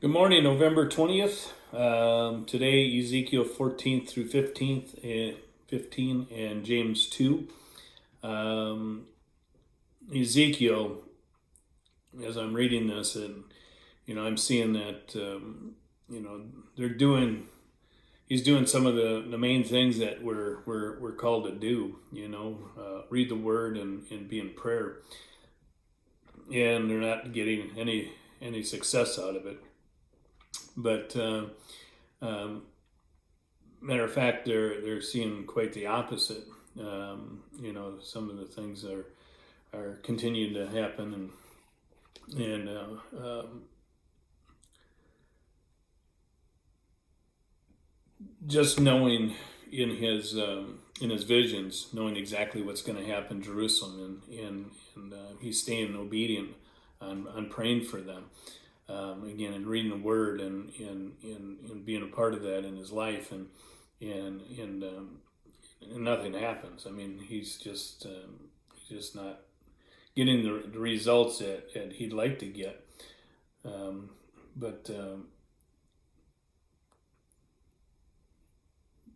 Good morning, November 20th. Today, Ezekiel 14th through 15 and James 2. Ezekiel, as I'm reading this, and I'm seeing that he's doing some of the main things that we're called to do. Read the word and be in prayer, and they're not getting any success out of it. But matter of fact, they're seeing quite the opposite. Some of the things are continuing to happen, and just knowing in his visions, knowing exactly what's going to happen in Jerusalem, and he's staying obedient on praying for them. Again, and reading the word and being a part of that in his life, and nothing happens. I mean, he's just not getting the results that he'd like to get. But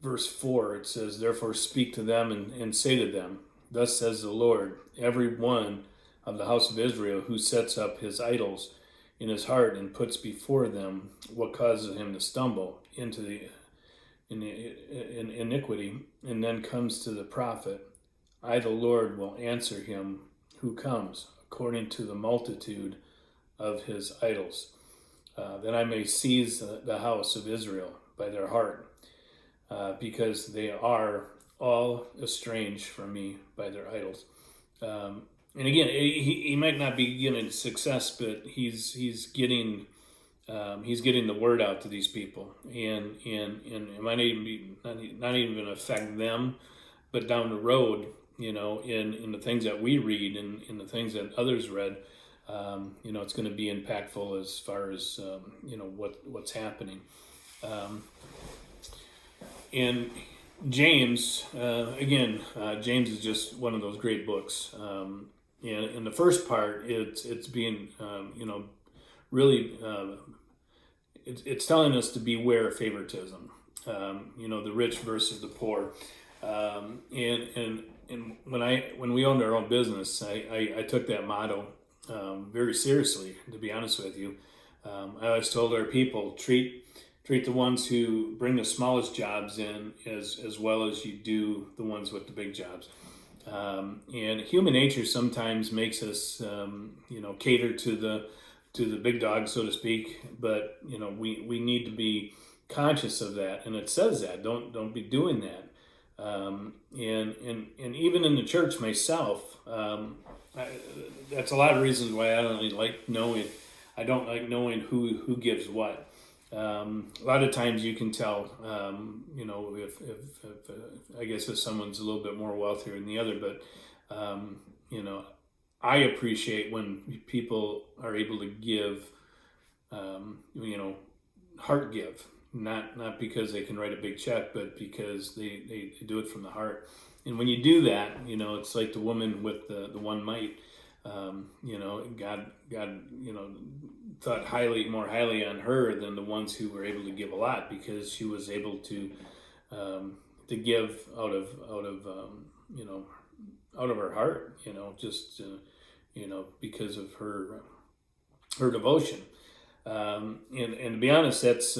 verse 4, it says, "Therefore speak to them and say to them, Thus says the Lord, every one of the house of Israel who sets up his idols in his heart and puts before them what causes him to stumble into the iniquity, and then comes to the prophet, I, the Lord, will answer him who comes according to the multitude of his idols, that I may seize the house of Israel by their heart, because they are all estranged from me by their idols." And again, he might not be getting success, but he's getting the word out to these people, and it might even be not even going to affect them, but down the road, in the things that we read and in the things that others read, it's going to be impactful as far as what's happening. And James, James is just one of those great books. And in the first part, it's being, really, it's telling us to beware of favoritism. The rich versus the poor. And when we owned our own business, I took that motto very seriously. To be honest with you, I always told our people, treat the ones who bring the smallest jobs in as well as you do the ones with the big jobs. And human nature sometimes makes us, cater to the big dog, so to speak. But we need to be conscious of that, and it says that don't be doing that. And even in the church myself, that's a lot of reasons why I don't like knowing. I don't like knowing who gives what. A lot of times you can tell, if I guess if someone's a little bit more wealthier than the other, but I appreciate when people are able to give, heart give, not because they can write a big check, but because they do it from the heart. And when you do that, it's like the woman with the one mite. God, thought more highly on her than the ones who were able to give a lot, because she was able to give out of her heart, because of her devotion. And to be honest, that's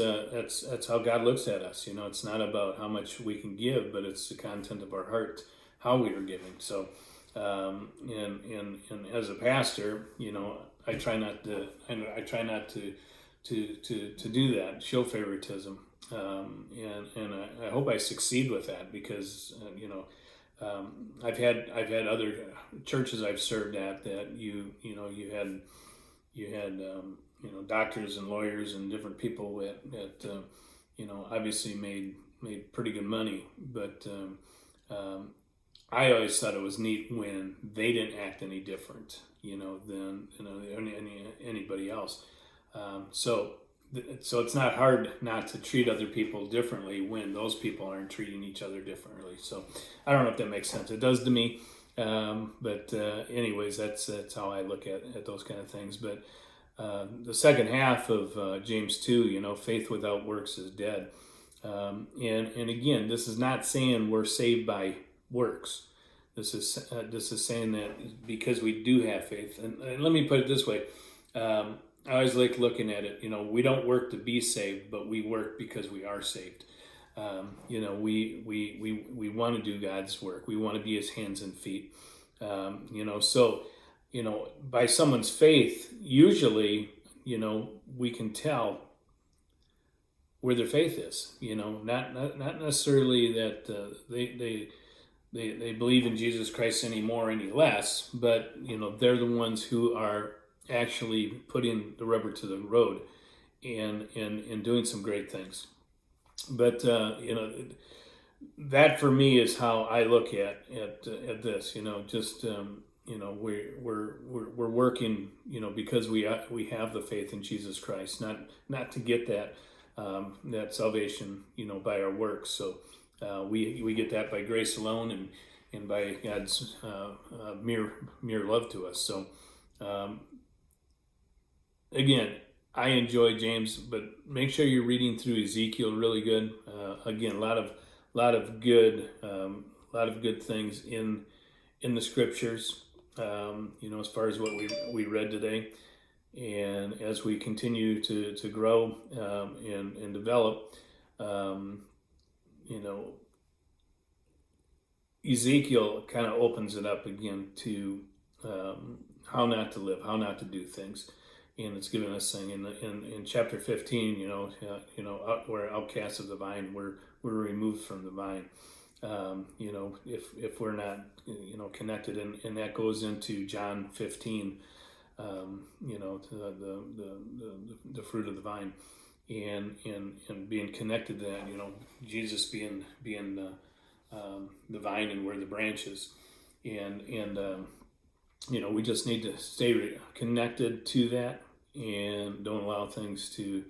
how God looks at us. It's not about how much we can give, but it's the content of our heart, how we are giving. So, and as a pastor, I try not to do that, show favoritism, and I hope I succeed with that, because I've had other churches I've served at that you had doctors and lawyers and different people that obviously made pretty good money, but I always thought it was neat when they didn't act any different, than anybody else. So it's not hard not to treat other people differently when those people aren't treating each other differently. So I don't know if that makes sense. It does to me. But anyways, that's how I look at those kind of things. But the second half of James 2, faith without works is dead. And again, this is not saying we're saved by works. This is saying that because we do have faith. And let me put it this way. I always like looking at it. We don't work to be saved, but we work because we are saved. We want to do God's work. We want to be His hands and feet. So by someone's faith, usually, we can tell where their faith is. Not necessarily that they believe in Jesus Christ any more, any less, but they're the ones who are actually putting the rubber to the road and doing some great things. But that for me is how I look at this. We're working because we have the faith in Jesus Christ, not to get that salvation by our works. So we get that by grace alone and by God's mere love to us. So again, I enjoy James, but make sure you're reading through Ezekiel really good. Again, a lot of good things in the scriptures. As far as what we read today, and as we continue to grow and develop, Ezekiel kind of opens it up again to how not to live, how not to do things. And it's given us saying in chapter 15, we're outcasts of the vine, we're removed from the vine. If we're not, connected, and that goes into John 15, the fruit of the vine, and being connected to that, Jesus being the vine and we're the branches, and we just need to stay connected to that and don't allow things to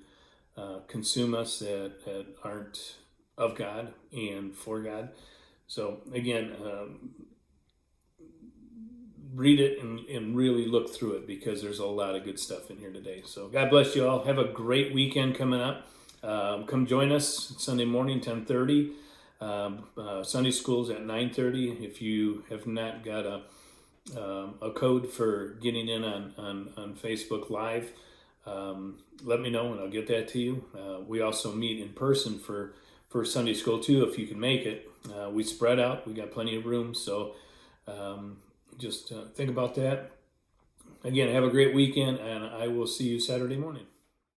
consume us that aren't of God and for God. So again, read it and really look through it, because there's a lot of good stuff in here today. So God bless you all. Have a great weekend coming up. Come join us Sunday morning, 10:30. Sunday school's at 9:30. If you have not got a code for getting in on Facebook Live, let me know and I'll get that to you. We also meet in person for Sunday school too, if you can make it. We spread out. We got plenty of room, so just think about that. Again, have a great weekend, and I will see you Saturday morning.